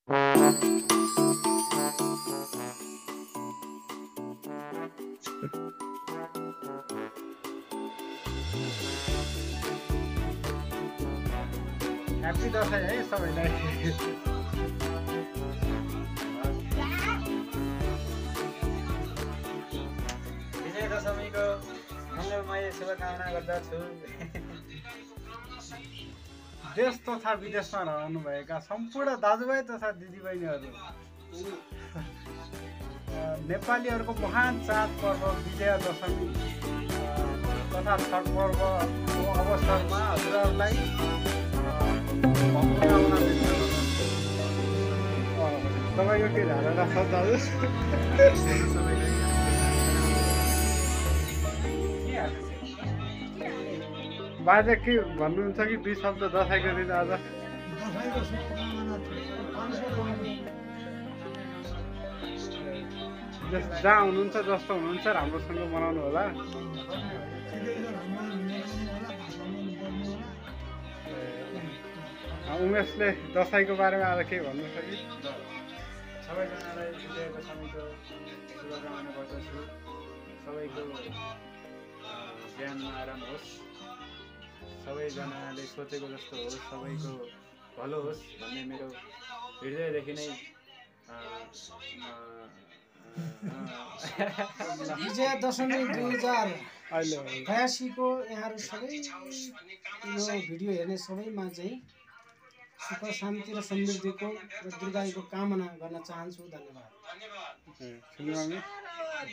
Happy Dashain है सबैलाई। विजय दशमीको मङ्गलमय शुभकामना गर्दछु। देश तथा विदेशमा रहनुभएका सम्पूर्ण दाजुभाइ तथा दिदीबहिनीहरू, नेपालीहरूको महान चाड पर्व विजय दशमी तथा छठ पर्वको अवसरमा हजुरहरूलाई तपाईँको के धारणा छ दाजु? बाजे के भन्नुहुन्छ कि दुई शब्द दसैँको दिन आज? जहाँ हुनुहुन्छ जस्तो हुनुहुन्छ राम्रोसँग मनाउनु होला। उमेशले दसैँको बारेमा आज के भन्नु छ कि? सबैजनालाई विजय दशमीको शुभकामना गर्दछु। सबैको ज्यानमा आराम होस्, सबैजनाले सोचेको जस्तो होस्, सबैको भलो होस् भन्ने मेरो हृदयदेखि नै विजय दशमी 2082 को यहाँहरू सबै यो भिडियो हेर्ने सबैमा चाहिँ सुख शान्ति र समृद्धिको र दीर्घायुको कामना गर्न चाहन्छु। धन्यवाद।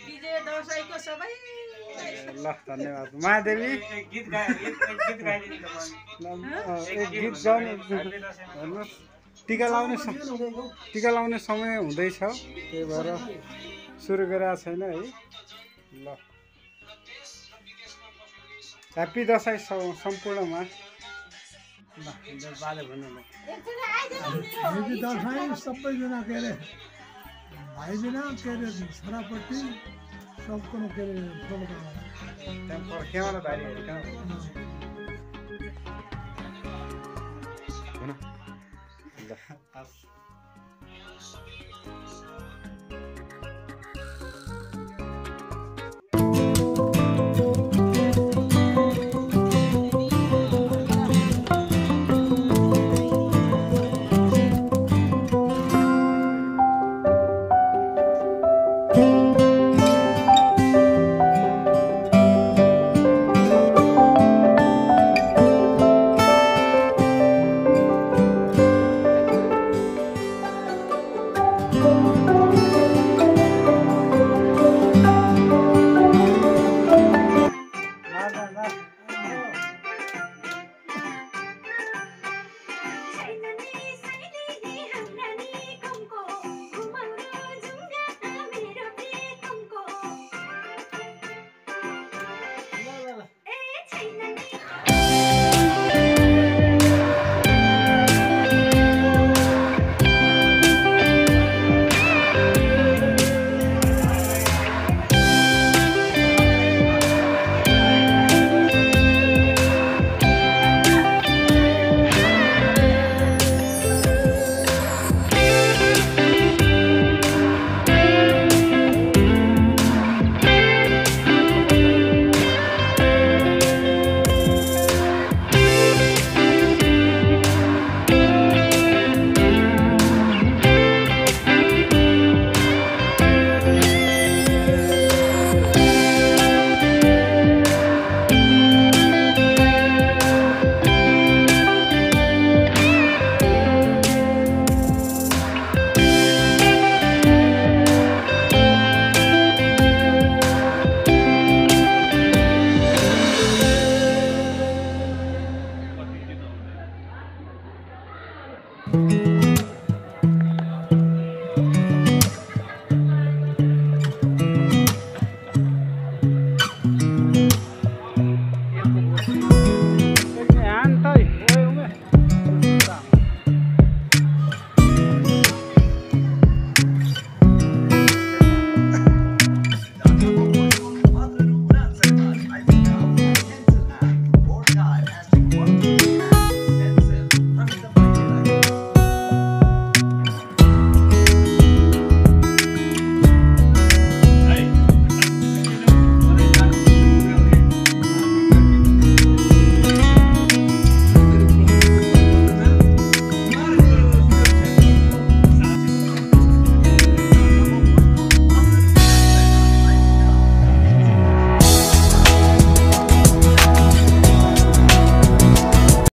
विजय दशैँको सबै ल धन्यवाद। महादेवी गीत गाउनु टिका लाउने समय हुँदैछ, त्यही भएर सुरु गरेको छैन है। ल ह्याप्पी दसैँ सम्पूर्णमा। बाले भन्नु ह्याप्पी दसैँ सबैजना के अरे भाइजना के अरे छोरापट्टि सबको के अरे केवाला बारीहरू कहाँ हुन?